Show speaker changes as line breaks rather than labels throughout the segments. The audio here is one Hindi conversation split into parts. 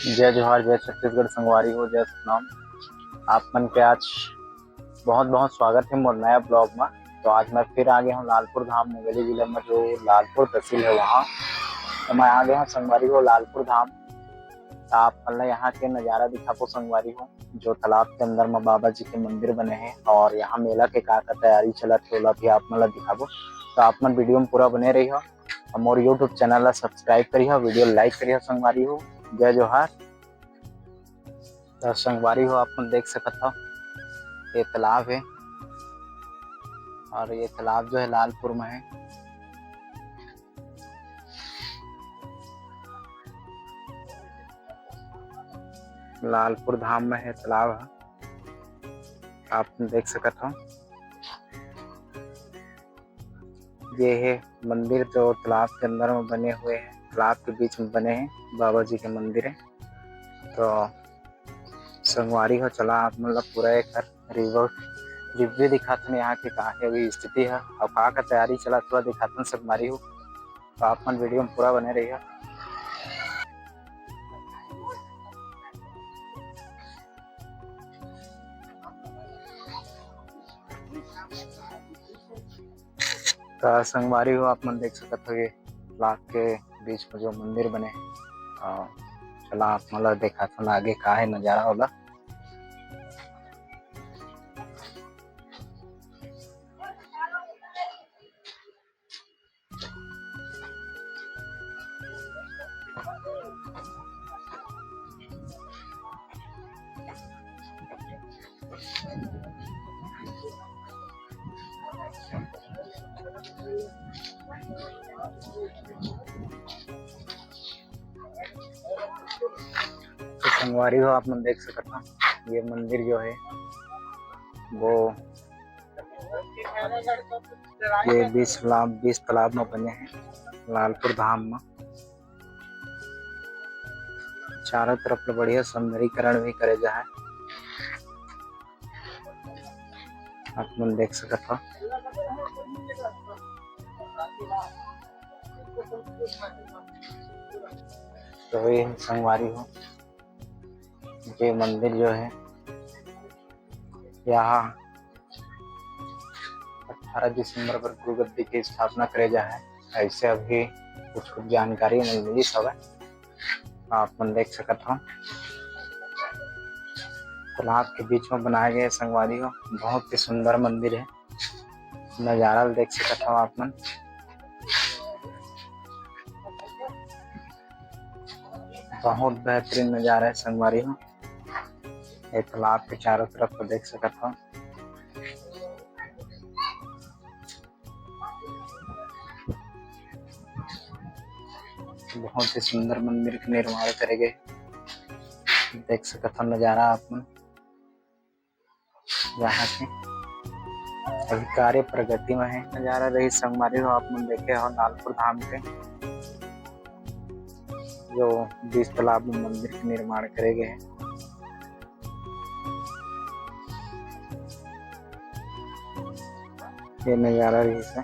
जय जोहार, जय छत्तीसगढ़ संगवारी हो, जय सतनाम। आप मन के आज बहुत बहुत स्वागत है मोर नया ब्लॉग में। तो आज मैं फिर आ गया हूँ लालपुर धाम, मुंगेली जिले में जो लालपुर तहसील है वहाँ। तो मैं आ गया हूँ संगवारी हो लालपुर धाम। तो आप मन यहाँ के नज़ारा दिखाबो संगवारी हो, जो तालाब के अंदर में बाबा जी के मंदिर बने हैं और यहाँ मेला के का तैयारी चलत है ओला भी आप मन दिखाबो। तो आप मन वीडियो में पूरा बने रही हो और मोर यूट्यूब चैनल ला सब्सक्राइब करी हो, वीडियो लाइक करी हो संगवारी हो। जय जोहार। तो संगवारी हो आप मन देख सकत हो, ये तालाब है और ये तालाब जो है लालपुर में है। लालपुर धाम में है तालाब है, आप देख सकत हो। ये है मंदिर जो तालाब के अंदर में बने हुए हैं, तालाब के बीच में बने हैं बाबा जी के मंदिर है। तो संगवारी हो चला आप मतलब पूरा एक रिव्यू दिखाते यहाँ की कहाँ की अभी स्थिति है और कहाँ का तैयारी चला थोड़ा दिखाते संगवारी हो। तो आप मन वीडियो में पूरा बने रहिए। तो संगवारी हो आप मन देख सकते हो, ये तालाब के बीच में जो मंदिर बने हैं। चला आप मतलब दिखाते आगे का है नज़ारा होला। तो संगवारी हो आप मन देख सकते हो, ये मंदिर जो है वो ये 20 तालाब में बने हैं लालपुर धाम में। चारों तरफ बढ़िया सौंदर्यीकरण भी करे जा है, आप मन देख सकते हो। तो ये संगवारी हो, ये मंदिर जो है यहाँ 18 दिसंबर पर गुरु गद्दी की स्थापना करे जा है। ऐसे अभी कुछ जानकारी नहीं मिली सब है, आप मन देख सकते हो। तालाब के बीच में बनाए गए संगवारी हो, बहुत ही सुंदर मंदिर है, नज़ारा देख सकते हो आप मन। बहुत बेहतरीन नज़ारा है संगवारी हो, ये तालाब के चारों तरफ को देख सकते हो। बहुत ही सुंदर मंदिर का निर्माण करे गए, देख सकते हो नज़ारा आप मन। यहाँ के अभी कार्य प्रगति में है, नज़ारा रही संगवारी हो आप मन देखे हो लालपुर धाम के जो 20 तालाब में मंदिर के निर्माण करे गए हैं। ये नज़ारा रही से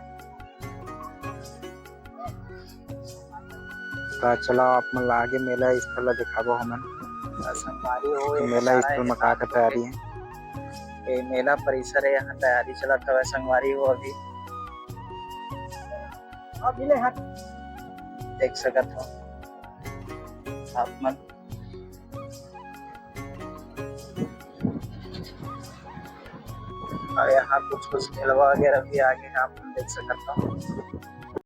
चलो आप मन आगे मेला स्थल दिखाबो हमन। संगवारी हो तो मेला स्थल में का तैयारी है, ये मेला परिसर है, यहाँ तैयारी चलत है संगवारी हो। अभी ले हाथ देख सकत हो आप मन। और यहाँ कुछ मेलवा वगैरह भी आगे आप देख सकते हो।